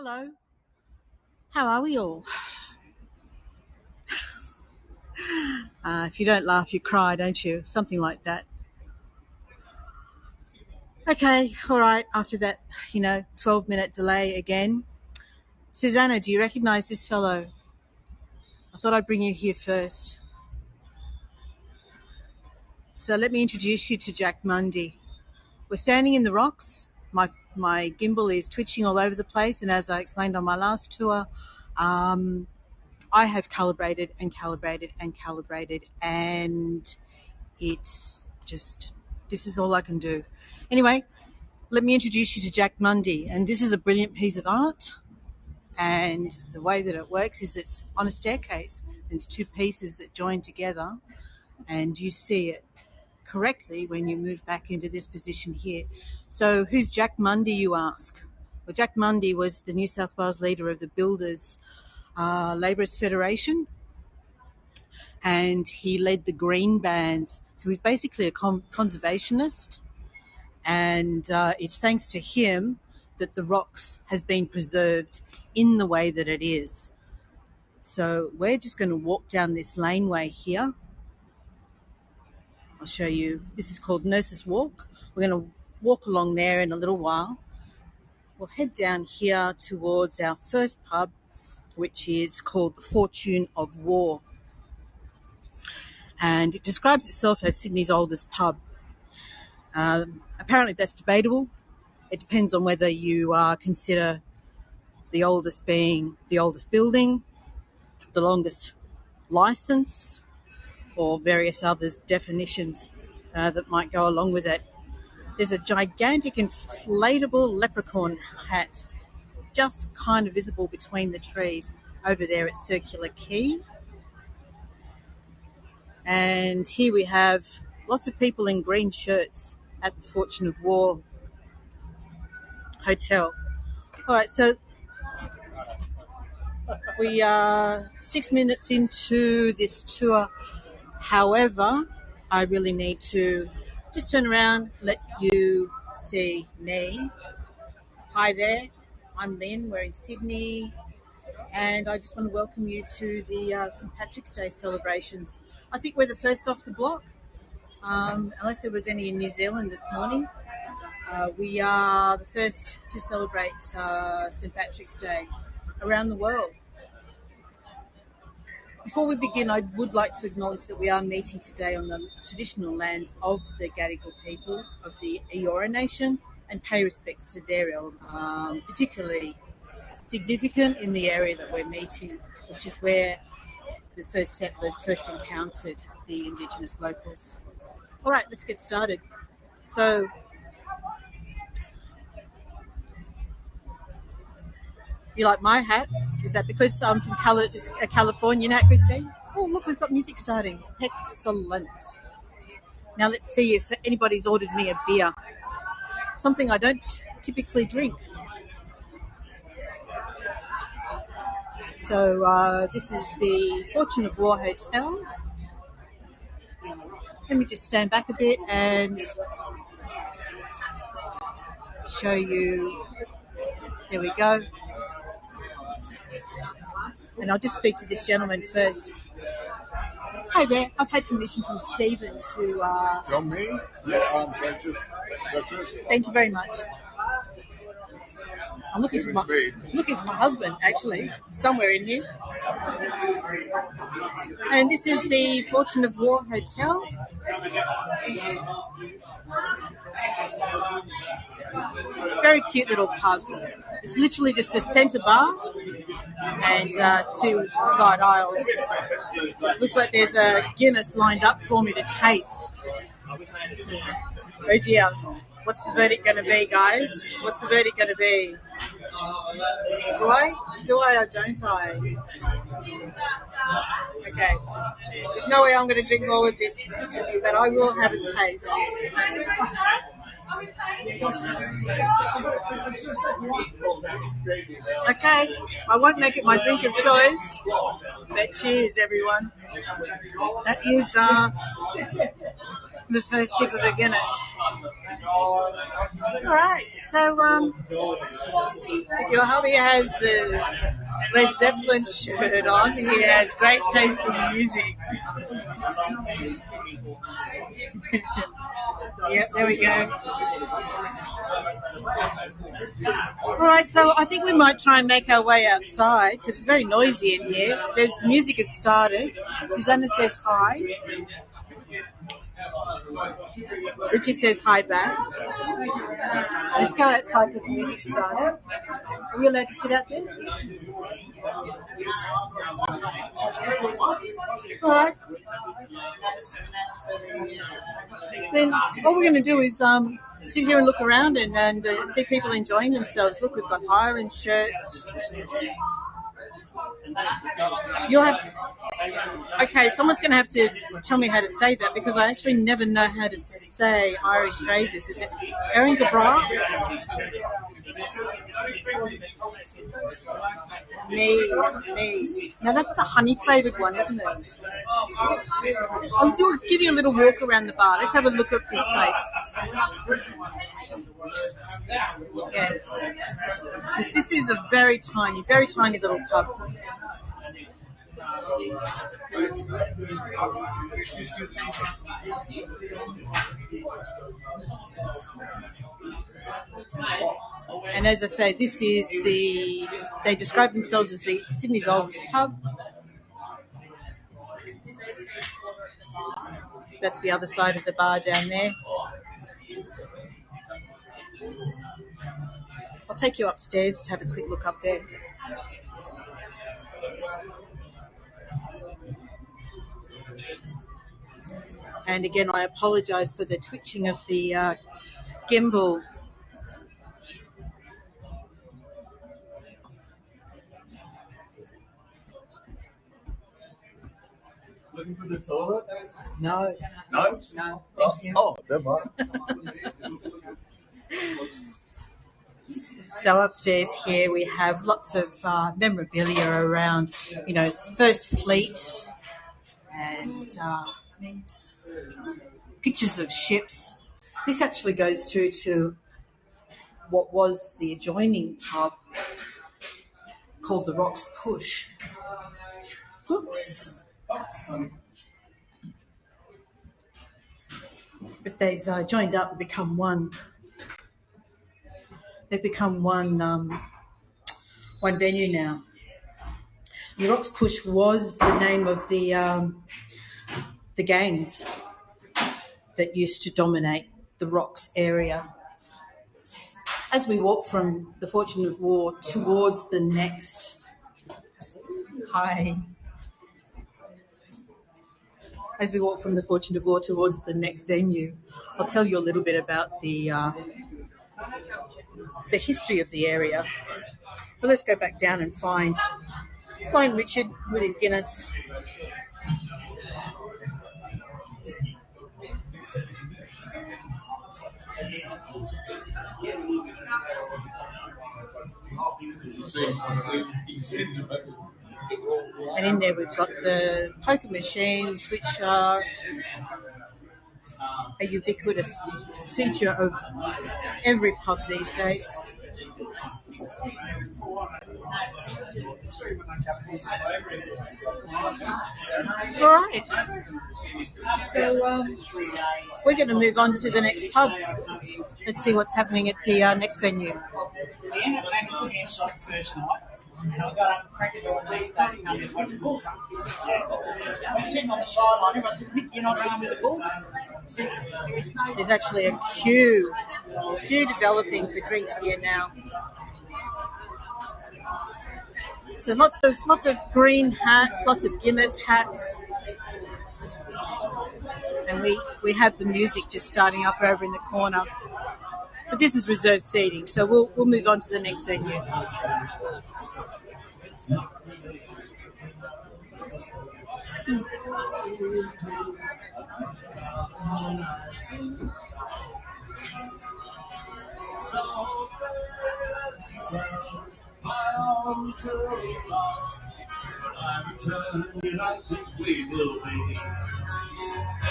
Hello. How are we all? If you don't laugh, you cry, don't you? Something like that. Okay, all right. After that, 12-minute delay again. Susanna, do you recognize this fellow? I thought I'd bring you here first. So let me introduce you to Jack Mundy. We're standing in the rocks. My gimbal is twitching all over the place, and as I explained on my last tour, I have calibrated and calibrated and calibrated, and it's just, this is all I can do. Anyway, let me introduce you to Jack Mundy, and this is a brilliant piece of art, and the way that it works is it's on a staircase. There's two pieces that join together, and you see it correctly when you move back into this position here. So who's Jack Mundy, you ask? Well, Jack Mundy was the New South Wales leader of the Builders Labourers Federation, and he led the green bands. So he's basically a conservationist, and it's thanks to him that the rocks has been preserved in the way that it is. So we're just going to walk down this laneway here. I'll show you. This is called Nurses Walk. We're going to walk along there in a little while. We'll head down here towards our first pub, which is called the Fortune of War. And it describes itself as Sydney's oldest pub. Apparently that's debatable. It depends on whether you consider the oldest being the oldest building, the longest license, or various other definitions that might go along with it. There's a gigantic inflatable leprechaun hat just kind of visible between the trees over there at Circular Quay. And here we have lots of people in green shirts at the Fortune of War Hotel. All right, so we are 6 minutes into this tour. However, I really need to just turn around, let you see me. Hi there, I'm Lynn, we're in Sydney, and I just want to welcome you to the St. Patrick's Day celebrations. I think we're the first off the block, unless there was any in New Zealand this morning. We are the first to celebrate St. Patrick's Day around the world. Before we begin, I would like to acknowledge that we are meeting today on the traditional lands of the Gadigal people of the Eora Nation, and pay respects to their elders, particularly significant in the area that we're meeting, which is where the first settlers first encountered the Indigenous locals. All right, let's get started. So, you like my hat? Is that because I'm from a Californian hat, Christine? Oh, look, we've got music starting. Excellent. Now let's see if anybody's ordered me a beer. Something I don't typically drink. So this is the Fortune of War Hotel. Let me just stand back a bit and show you. There we go. And I'll just speak to this gentleman first. Hi there. I've had permission from Stephen to... From me? Yeah, that's it. Thank you very much. I'm looking for my husband, actually, somewhere in here. And this is the Fortune of War Hotel. Very cute little pub. It's literally just a centre bar and two side aisles. Looks like there's a Guinness lined up for me to taste. Oh dear. What's the verdict going to be, guys? What's the verdict going to be? Do I or don't I? Okay. There's no way I'm going to drink all of this, but I will have a taste. Okay, I won't make it my drink of choice, but cheers, everyone. That is the first sip of a Guinness. All right, so if your hubby has the Led Zeppelin shirt on, he has great taste in music. Yep, there we go. All right, so I think we might try and make our way outside because it's very noisy in here. There's music has started. Susanna says hi. Richard says hi back. Let's go outside because the music started. Are we allowed to sit out there? All right. Then all we're going to do is sit here and look around and see people enjoying themselves. Look, we've got Highland shirts. You'll have... Okay, someone's going to have to tell me how to say that because I actually never know how to say Irish phrases. Is it Erin Gabra? Mead. Now that's the honey flavoured one, isn't it? I'll give you a little walk around the bar. Let's have a look at this place. Yeah. So this is a very tiny little pub. And as I say, this is they describe themselves as the Sydney's oldest pub. That's the other side of the bar down there. I'll take you upstairs to have a quick look up there. And again, I apologise for the twitching of the gimbal. Looking for the toilet? No. No? No. Thank you. Oh, never mind. So upstairs here we have lots of memorabilia around, First Fleet and pictures of ships. This actually goes through to what was the adjoining pub called the Rocks Push. Oops. But they've joined up and become one. They've become one venue now. The Rocks Push was the name of the gangs that used to dominate the Rocks area. As we walk from the Fortune of War towards the next... Hi. As we walk from the Fortune of War towards the next venue, I'll tell you a little bit about the history of the area. But let's go back down and find Richard with his Guinness. And in there we've got the poker machines, which are a ubiquitous feature of every pub these days. All right. So we're going to move on to the next pub. Let's see what's happening at the next venue. We ended up making the inside the first night, and I got up and cracked the door the next day to come and watch the ball. I was sitting on the sideline, everyone said, Mick, you're not running with the ball? There's actually a queue developing for drinks here now. So lots of green hats, lots of Guinness hats. And we have the music just starting up over in the corner. But this is reserved seating, so we'll move on to the next venue.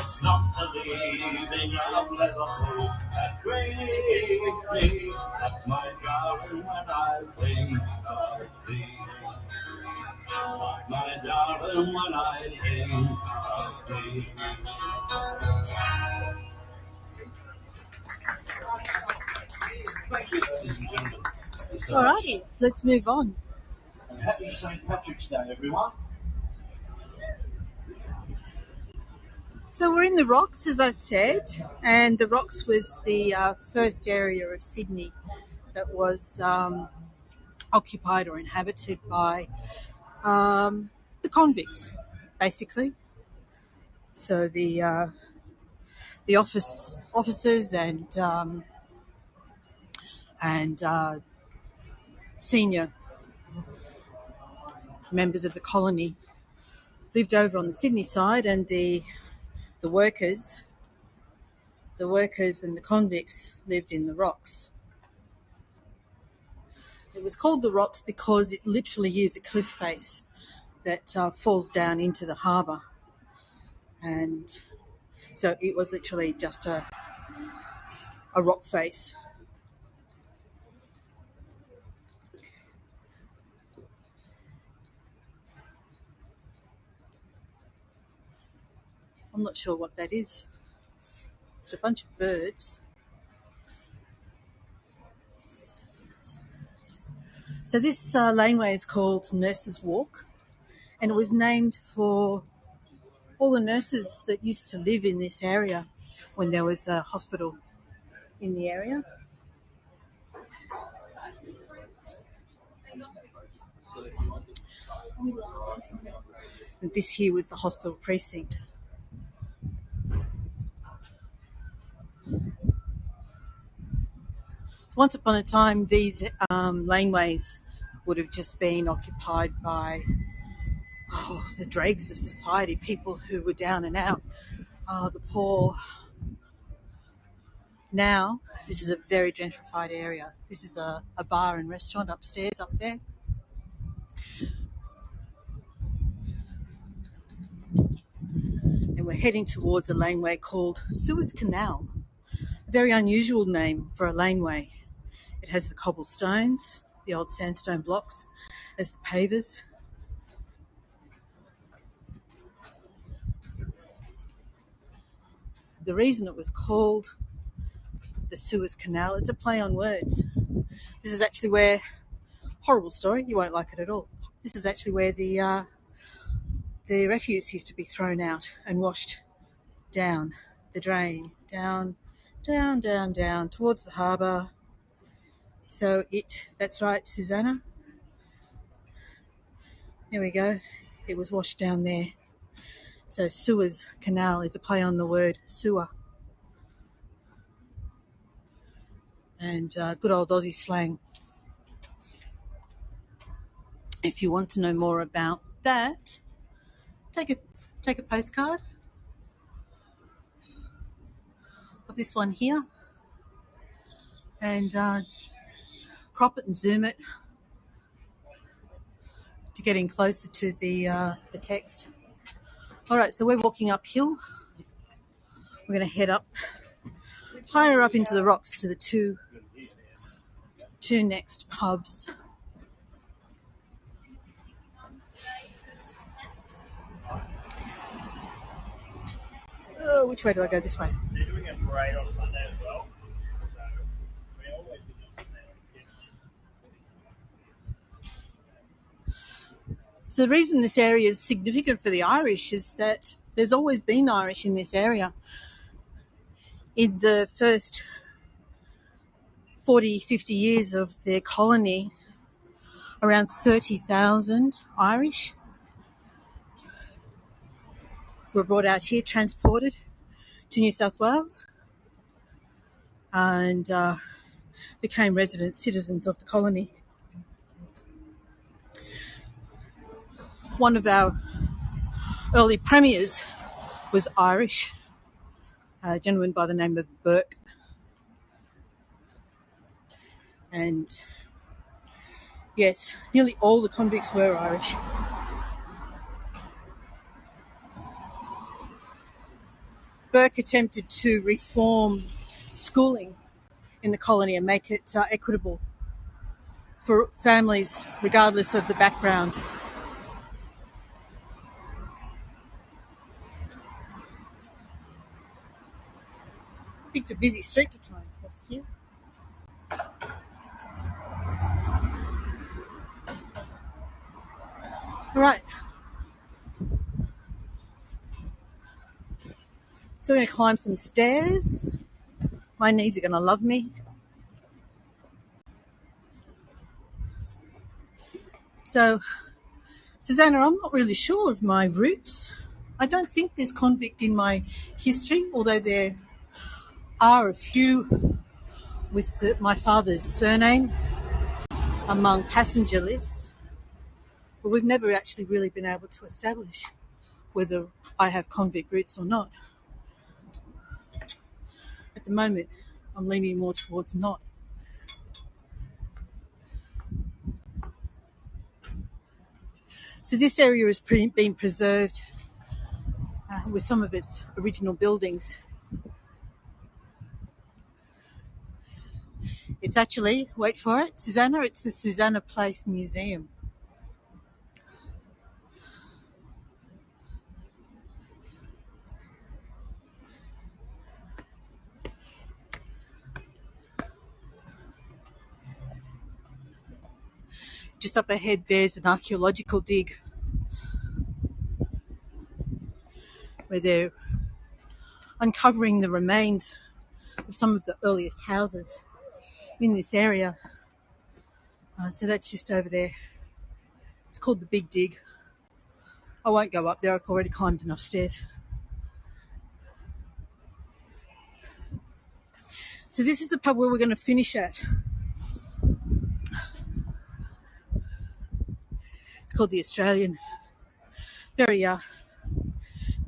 It's not the leaving of Liverpool that grieves me, but my darling, when I think of thee. My darling, when I think of thee. Thank you, ladies and gentlemen. Alrighty, let's move on. Happy St. Patrick's Day, everyone. So we're in the Rocks, as I said, and the Rocks was the first area of Sydney that was occupied or inhabited by the convicts, basically. So the officers and senior members of the colony lived over on the Sydney side, and the workers and the convicts lived in the Rocks. It was called the Rocks because it literally is a cliff face that falls down into the harbour, and so it was literally just a rock face. I'm not sure what that is. It's a bunch of birds. So this laneway is called Nurses Walk, and it was named for all the nurses that used to live in this area when there was a hospital in the area. And this here was the hospital precinct. So once upon a time, these laneways would have just been occupied by the dregs of society, people who were down and out, the poor. Now, this is a very gentrified area. This is a bar and restaurant upstairs up there. And we're heading towards a laneway called Suez Canal. A very unusual name for a laneway. It has the cobblestones, the old sandstone blocks as the pavers. The reason it was called the Suez Canal, it's a play on words. This is actually where, horrible story, you won't like it at all. This is actually where the refuse used to be thrown out and washed down the drain, down towards the harbour. So that's right, Susanna. There we go. It was washed down there. So Suez Canal is a play on the word sewer. And good old Aussie slang. If you want to know more about that, take a postcard of this one here and crop it and zoom it to get in closer to the text. All right, so we're walking uphill. We're going to head up higher up into the Rocks to the two next pubs. Oh, which way do I go? This way. They're doing a parade on Sunday as well. So we always do So the reason this area is significant for the Irish is that there's always been Irish in this area. In the first 40, 50 years of their colony, around 30,000 Irish were brought out here, transported to New South Wales, and became resident citizens of the colony. One of our early premiers was Irish, a gentleman by the name of Burke. And yes, nearly all the convicts were Irish. Burke attempted to reform schooling in the colony and make it equitable for families regardless of the background. Picked a busy street to try and cross here. All right. So we're going to climb some stairs. My knees are going to love me. So, Susanna, I'm not really sure of my roots. I don't think there's convict in my history, although there are a few with my father's surname among passenger lists. But we've never actually really been able to establish whether I have convict roots or not. At the moment, I'm leaning more towards not. So this area has been preserved with some of its original buildings. It's actually, wait for it, Susanna, it's the Susanna Place Museum. Just up ahead, there's an archaeological dig where they're uncovering the remains of some of the earliest houses in this area. So that's just over there. It's called the Big Dig. I won't go up there. I've already climbed enough stairs. So this is the pub where we're going to finish at. It's called the Australian. Very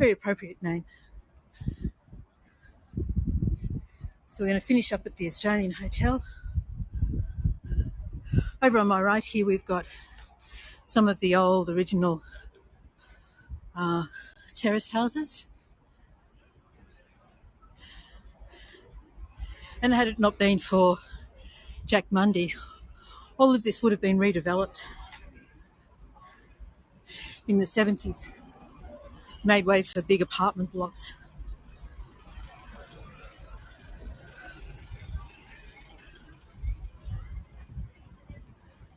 appropriate name. So we're going to finish up at the Australian Hotel. Over on my right here, we've got some of the old original terrace houses. And had it not been for Jack Mundy, all of this would have been redeveloped in the 70s, made way for big apartment blocks.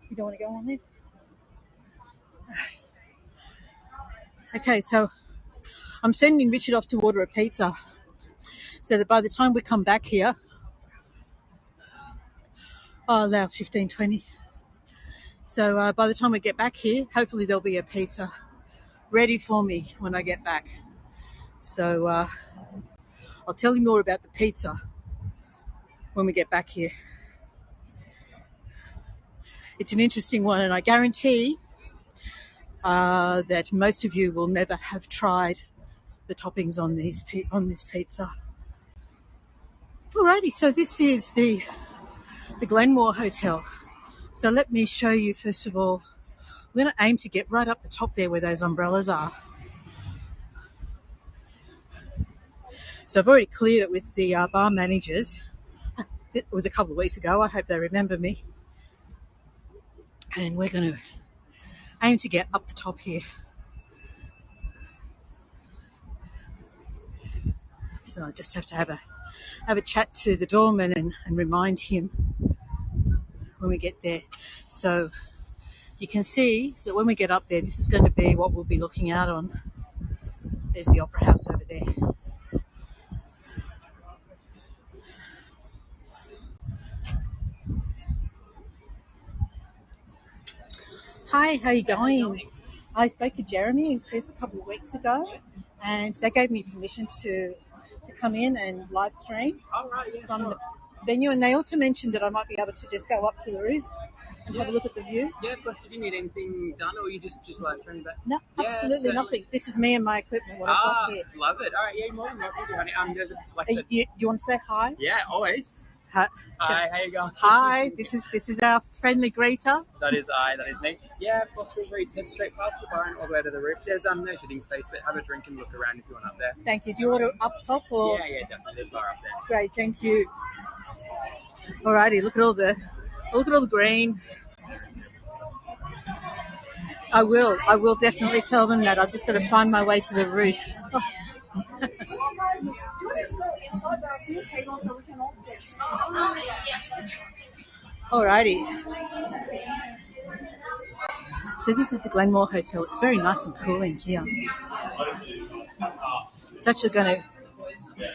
You don't want to go on there? Okay, so I'm sending Richard off to order a pizza so that by the time we come back here, I'll allow 15, 20. So by the time we get back here, hopefully there'll be a pizza ready for me when I get back. So I'll tell you more about the pizza when we get back here. It's an interesting one, and I guarantee that most of you will never have tried the toppings on this pizza. Alrighty, so this is the Glenmore Hotel. So let me show you first of all. I'm going to aim to get right up the top there where those umbrellas are. So I've already cleared it with the bar managers. It was a couple of weeks ago. I hope they remember me. And we're going to aim to get up the top here. So I just have to have a chat to the doorman and remind him when we get there. So you can see that when we get up there, this is going to be what we'll be looking out on. There's the Opera House over there. Hi, how you going? I spoke to Jeremy and Chris a couple of weeks ago, and they gave me permission to come in and live stream from the venue. And they also mentioned that I might be able to just go up to the roof and have a look at the view. Yeah, of course. Did you need anything done, or you just live streaming back? No, absolutely nothing. This is me and my equipment. What I've got here. Love it. All right, yeah, more than welcome, honey. There's Do you want to say hi? Yeah, always. Hi, Hi, how you going? hi. This is our friendly greeter. That is me. Yeah, of course, feel free to head straight past the bar and all the way to the roof. There's no sitting space, but have a drink and look around if you want up there. Thank you. Do you order up top or? Yeah, definitely. There's a bar up there. Great, thank you. Alrighty, look at all the green. I will definitely tell them that. I've just got to find my way to the roof. Oh. Alrighty. So this is the Glenmore Hotel. It's very nice and cool in here. It's actually going to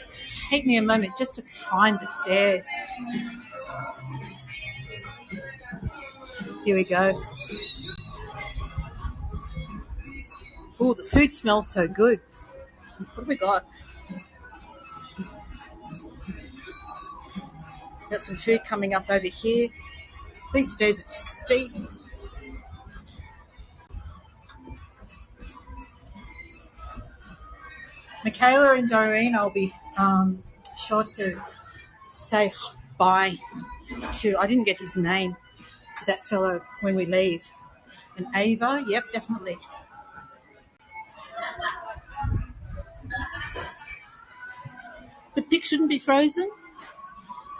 take me a moment just to find the stairs. Here we go. Oh, the food smells so good. What have we got? Got some food coming up over here. These stairs are steep. Michaela and Doreen, I'll be sure to say bye to. I didn't get his name, to that fellow when we leave. And Ava, yep, definitely. The pic shouldn't be frozen.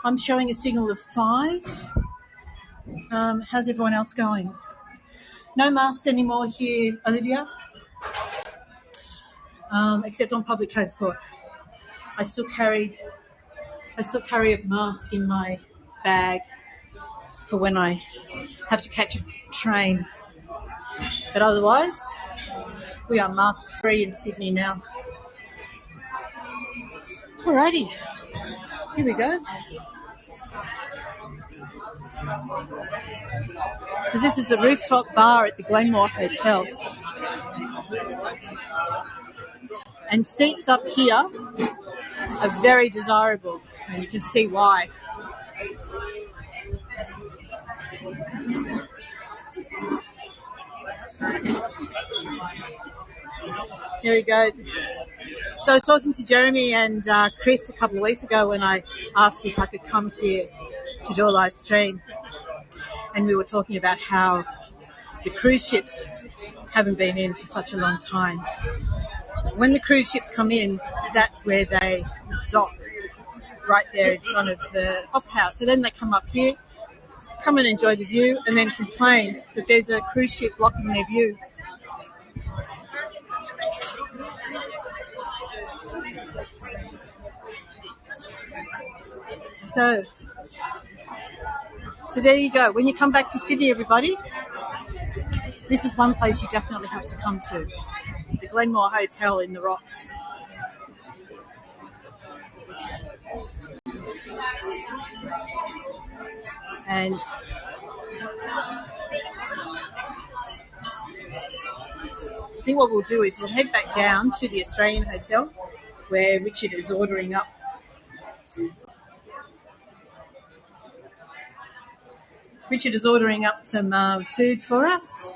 I'm showing a signal of 5. How's everyone else going? No masks anymore here, Olivia, except on public transport. I still carry a mask in my bag for when I have to catch a train. But otherwise, we are mask free in Sydney now. Alrighty, here we go. So this is the rooftop bar at the Glenmore Hotel. And seats up here are very desirable, and you can see why. Here we go. So I was talking to Jeremy and Chris a couple of weeks ago when I asked if I could come here to do a live stream. And we were talking about how the cruise ships haven't been in for such a long time. When the cruise ships come in, that's where they dock, right there in front of the opera house. So then they come up here, come and enjoy the view, and then complain that there's a cruise ship blocking their view. So there you go. When you come back to Sydney, everybody, this is one place you definitely have to come to. The Glenmore Hotel in the Rocks. And I think what we'll do is we'll head back down to the Australian Hotel where Richard is ordering up some food for us.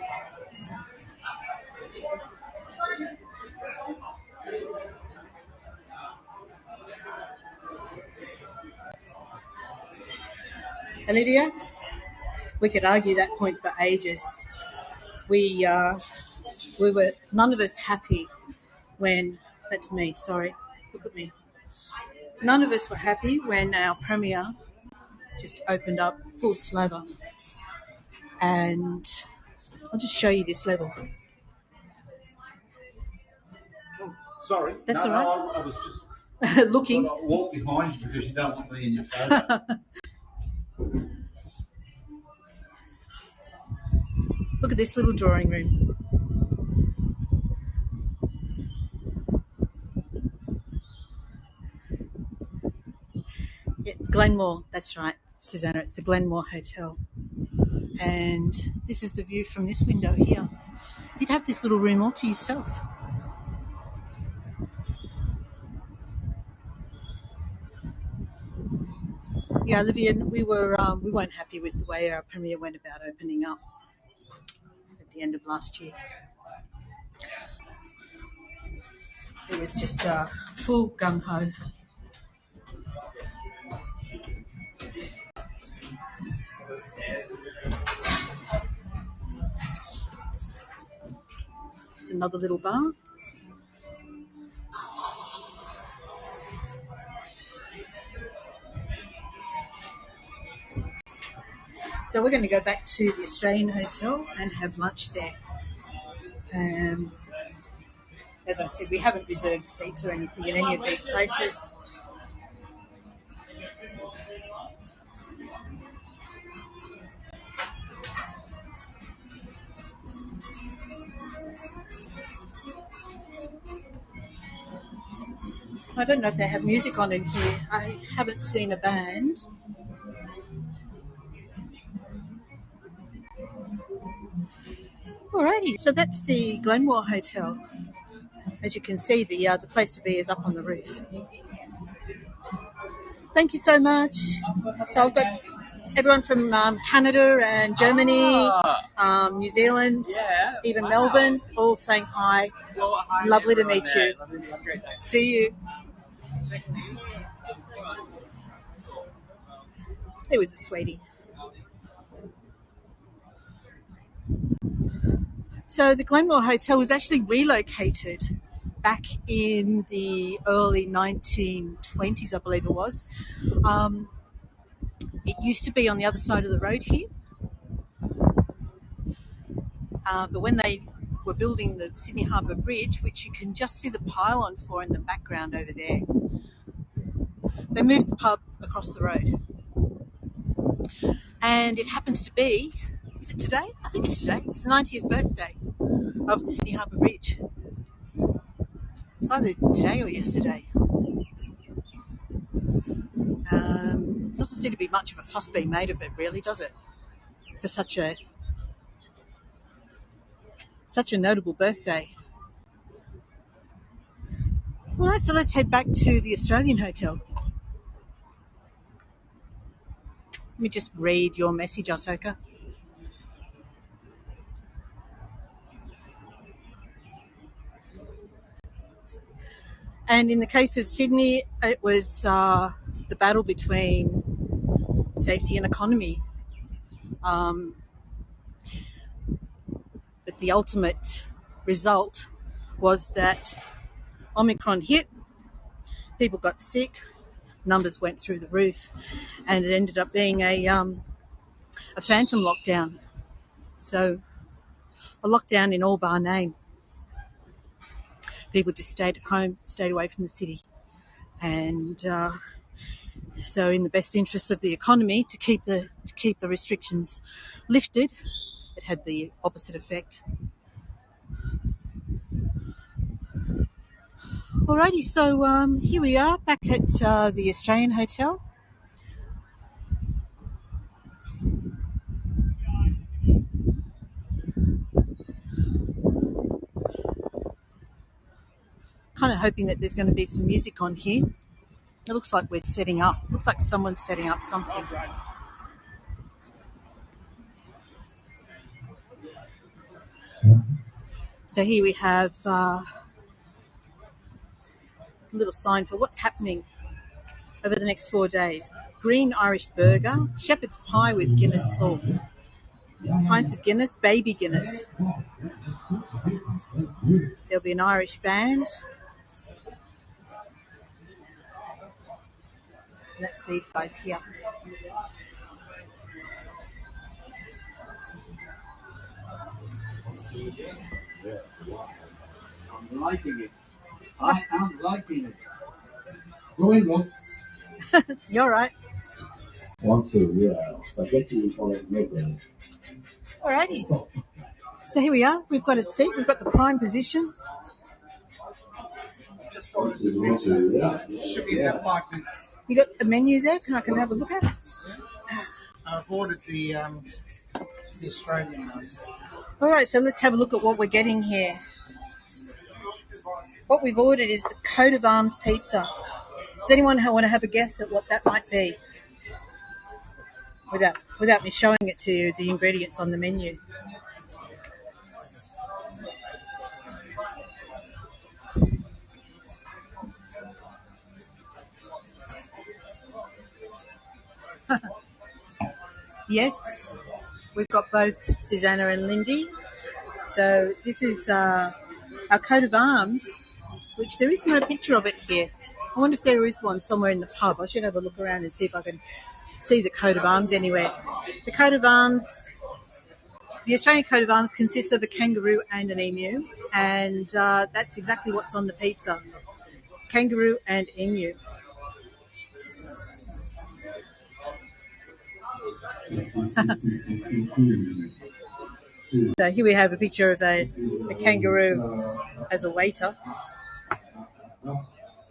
Olivia, we could argue that point for ages. We were none of us happy when, that's me, sorry, look at me. None of us were happy when our premier just opened up full slather. And I'll just show you this level. Oh, sorry. That's no, all right. No, I was just looking. I'll walk behind you because you don't want me in your photo. Look at this little drawing room. Yeah, Glenmore, that's right, Susanna. It's the Glenmore Hotel. And this is the view from this window here. You'd have this little room all to yourself. Yeah, Olivia, we weren't happy with the way our premier went about opening up at the end of last year. It was just full gung-ho. It's another little bar. So we're going to go back to the Australian Hotel and have lunch there. As I said, we haven't reserved seats or anything in any of these places. I don't know if they have music on in here. I haven't seen a band. Alrighty, so that's the Glenmore Hotel. As you can see, the place to be is up on the roof. Thank you so much. So I've got everyone from Canada and Germany, New Zealand, even Melbourne, all saying hi. Lovely to meet you. See you. It was a sweetie. So the Glenmore Hotel was actually relocated back in the early 1920s, I believe it was. It used to be on the other side of the road here. But when they were building the Sydney Harbour Bridge, which you can just see the pylon for in the background over there, they moved the pub across the road. And it happens to be, is it today? I think it's today. It's the 90th birthday of the Sydney Harbour Bridge. It's either today or yesterday. Doesn't seem to be much of a fuss being made of it, really, does it? For such a notable birthday. All right, so let's head back to the Australian Hotel. Let me just read your message, Ahsoka. And in the case of Sydney, it was the battle between safety and economy. But the ultimate result was that Omicron hit, people got sick, numbers went through the roof, and it ended up being a phantom lockdown. So a lockdown in all bar name. People just stayed at home, stayed away from the city. And so in the best interests of the economy, to keep the restrictions lifted, it had the opposite effect. Alrighty, so here we are back at the Australian Hotel. Kind of hoping that there's going to be some music on here. It looks like we're setting up. Looks like someone's setting up something. So here we have a little sign for what's happening over the next 4 days. Green Irish burger, shepherd's pie with Guinness sauce, pints of Guinness, baby Guinness. There'll be an Irish band. And that's these guys here. I'm liking it. I am liking it. Go in, Rob. You're right. Want to, yeah. Spaghetti on it, maybe. Alrighty. So here we are. We've got a seat. We've got the prime position. Should be about 5 minutes. You got a menu there? I can have a look at it. I've ordered the Australian one. All right, so let's have a look at what we're getting here. What we've ordered is the coat of arms pizza. Does anyone want to have a guess at what that might be? Without me showing it to you, the ingredients on the menu. Yes, we've got both Susanna and Lindy. So this is our coat of arms, which there is no picture of it here. I wonder if there is one somewhere in the pub. I should have a look around and see if I can see the coat of arms anywhere. The coat of arms, the Australian coat of arms consists of a kangaroo and an emu, and that's exactly what's on the pizza. Kangaroo and emu. So here we have a picture of a kangaroo as a waiter.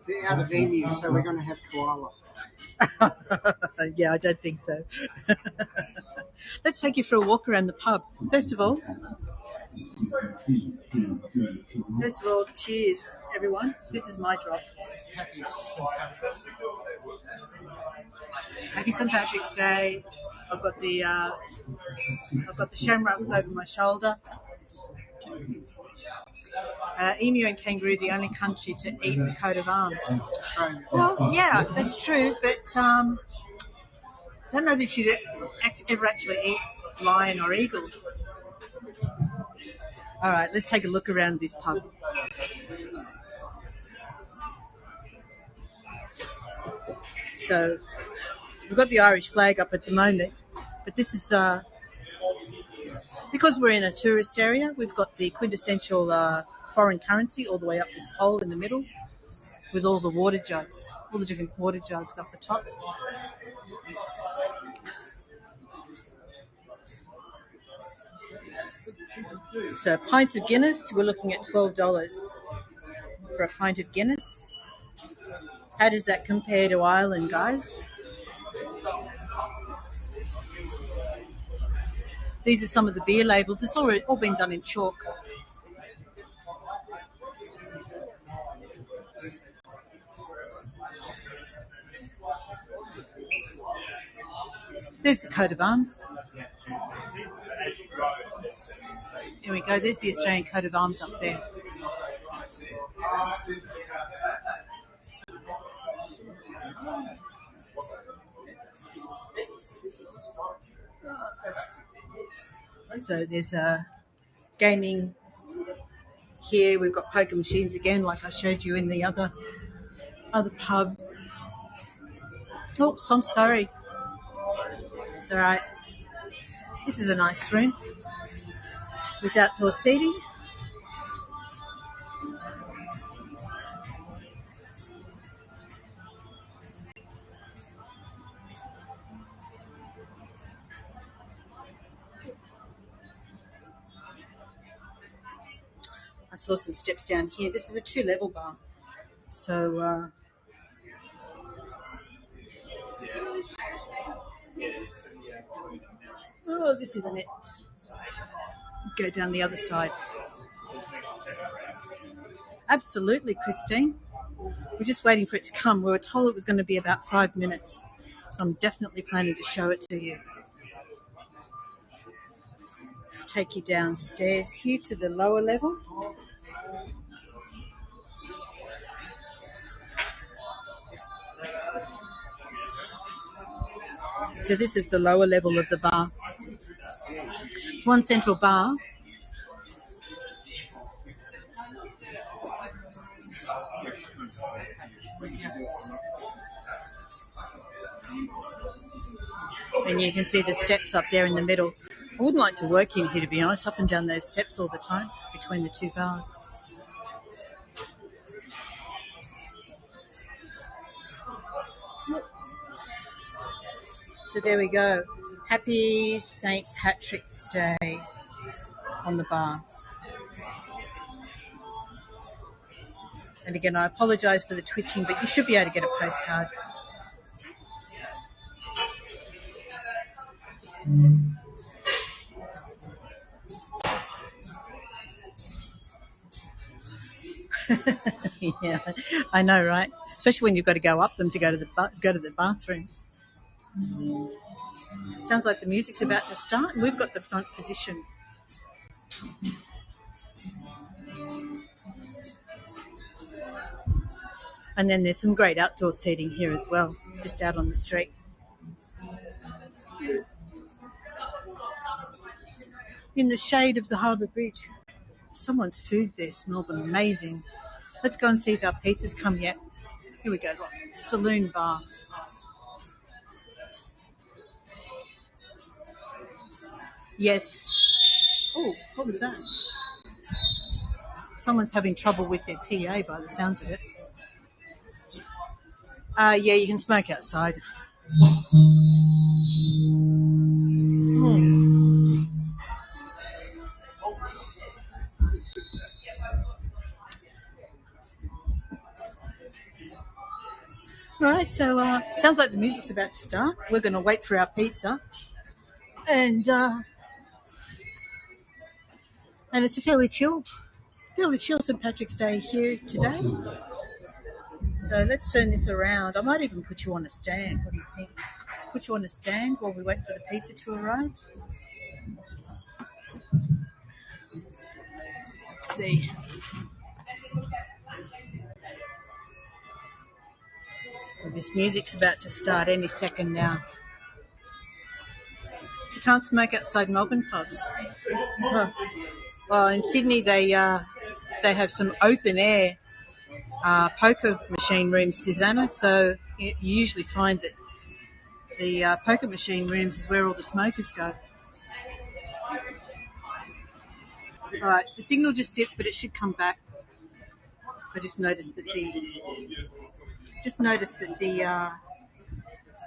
They're out of emu, so we're going to have koala. Yeah, I don't think so. Let's take you for a walk around the pub. First of all, cheers, everyone. This is my drop. Happy St. Patrick's Day. I've got the shamrocks over my shoulder. Emu and kangaroo, the only country to eat the coat of arms. Well, yeah, that's true, but I don't know that you'd ever actually eat lion or eagle. All right, let's take a look around this pub. So we've got the Irish flag up at the moment, but this is because we're in a tourist area. We've got the quintessential foreign currency all the way up this pole in the middle, with all the water jugs, all the different water jugs up the top. So pints of Guinness, we're looking at $12 for a pint of Guinness. How does that compare to Ireland, guys? These are some of the beer labels. It's all been done in chalk. There's the coat of arms. Here we go. There's the Australian coat of arms up there. So there's a gaming here. We've got poker machines again, like I showed you in the other pub. Oops, I'm sorry. It's all right. This is a nice room with outdoor seating. I saw some steps down here. This is a 2-level bar. So oh, this isn't it. Go down the other side. Absolutely, Christine. We're just waiting for it to come. We were told it was going to be about 5 minutes. So I'm definitely planning to show it to you. Let's take you downstairs here to the lower level. So this is the lower level of the bar. It's one central bar. And you can see the steps up there in the middle. I wouldn't like to work in here, to be honest, up and down those steps all the time between the two bars. So there we go. Happy St. Patrick's Day on the bar. And again, I apologise for the twitching, but you should be able to get a postcard. Yeah, I know, right? Especially when you've got to go up them to go to the bathroom. Sounds like the music's about to start, and we've got the front position. And then there's some great outdoor seating here as well, just out on the street. In the shade of the Harbour Bridge. Someone's food there smells amazing. Let's go and see if our pizza's come yet. Here we go. Saloon bar. Yes. Oh, what was that? Someone's having trouble with their PA by the sounds of it. Yeah, you can smoke outside. All right, so sounds like the music's about to start. We're going to wait for our pizza, and it's a fairly chill St. Patrick's Day here today. So let's turn this around. I might even put you on a stand. What do you think? Put you on a stand while we wait for the pizza to arrive. Let's see. This music's about to start any second now. You can't smoke outside Melbourne pubs. Oh. Well, in Sydney they have some open air poker machine rooms, Susanna. So you usually find that the poker machine rooms is where all the smokers go. All right, the signal just dipped, but it should come back. I just noticed that the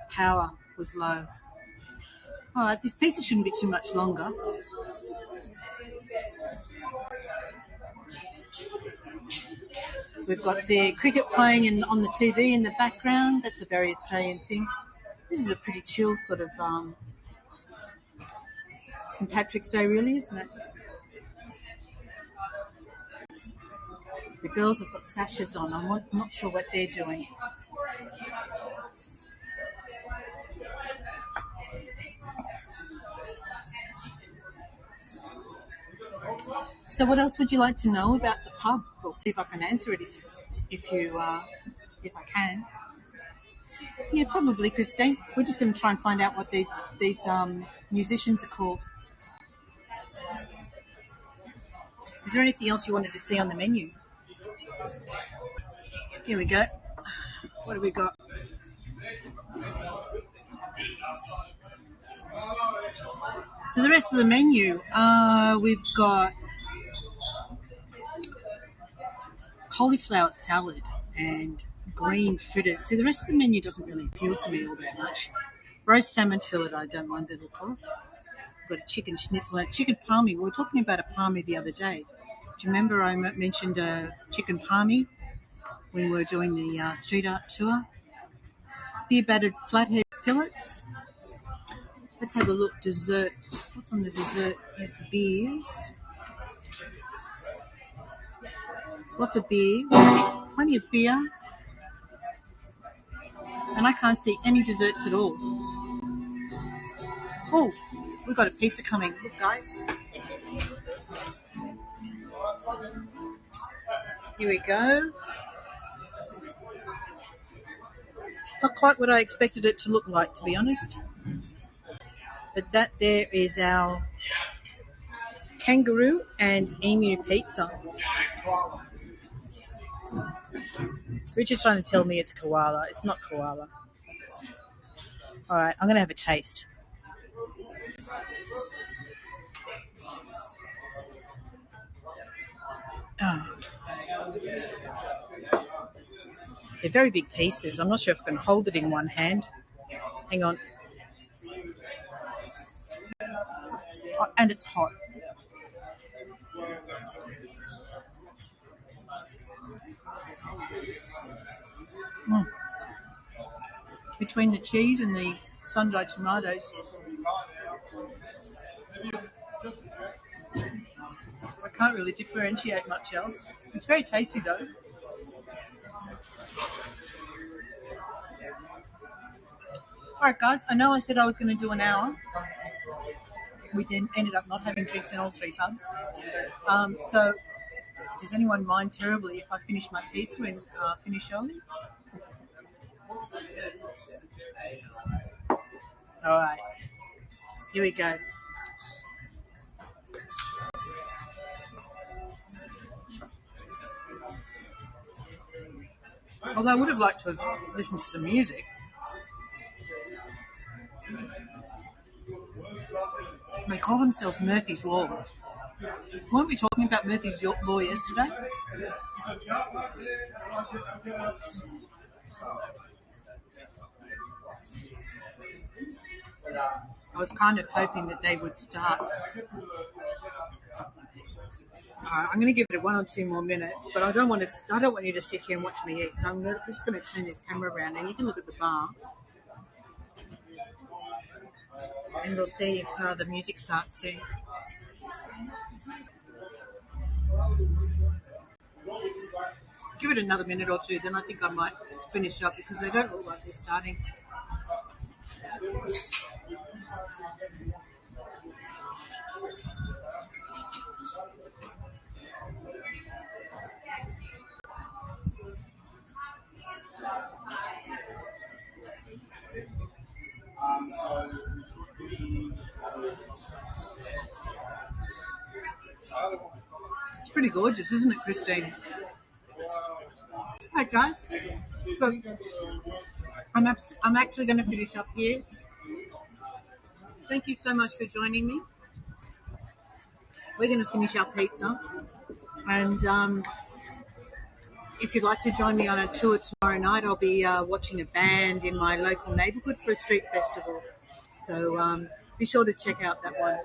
power was low. All right, this pizza shouldn't be too much longer. We've got the cricket playing on the TV in the background. That's a very Australian thing. This is a pretty chill sort of St. Patrick's Day, really, isn't it? The girls have got sashes on. I'm not sure what they're doing. So what else would you like to know about the pub? We'll see if I can answer it if I can. Yeah, probably, Christine. We're just going to try and find out what these musicians are called. Is there anything else you wanted to see on the menu? Here we go. What have we got? So the rest of the menu, we've got cauliflower salad and green fritters. See, the rest of the menu doesn't really appeal to me all that much. Roast salmon fillet, I don't mind the look of. We've got a chicken schnitzel and a chicken palmy. We were talking about a palmy the other day. Do you remember I mentioned a chicken palmy when we were doing the street art tour? Beer battered flathead fillets. Let's have a look. Desserts. What's on the dessert? There's the beers. Lots of beer. Plenty of beer. And I can't see any desserts at all. Oh, we've got a pizza coming. Look, guys. Here we go. Not quite what I expected it to look like, to be honest. But that there is our kangaroo and emu pizza. Richard's trying to tell me it's koala. It's not koala. All right, I'm going to have a taste. Oh. They're very big pieces. I'm not sure if I can hold it in one hand. Hang on. Oh, and it's hot. Mm. Between the cheese and the sun-dried tomatoes. I can't really differentiate much else. It's very tasty though. Alright guys, I know I said I was going to do an hour. We ended up not having drinks in all three pubs. So, does anyone mind terribly if I finish my pizza and finish early? Alright, here we go. Although I would have liked to have listened to some music. They call themselves Murphy's Law. Weren't we talking about Murphy's Law yesterday? I was kind of hoping that they would start. I'm going to give it 1 or 2 more minutes, but I don't want you to sit here and watch me eat. So I'm just going to turn this camera around, and you can look at the bar, and we'll see if the music starts soon. Give it another minute or two, then I think I might finish up because they don't look like they're starting. It's pretty gorgeous, isn't it, Christine? Hi guys. Look, I'm actually going to finish up here. Thank you so much for joining me. We're going to finish our pizza, and if you'd like to join me on a tour tomorrow night, I'll be watching a band in my local neighbourhood for a street festival. So be sure to check out that one.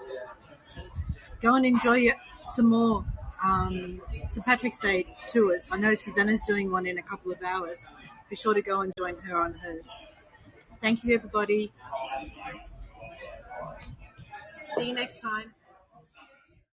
Go and enjoy some more St. Patrick's Day tours. I know Susanna's doing one in a couple of hours. Be sure to go and join her on hers. Thank you, everybody. See you next time.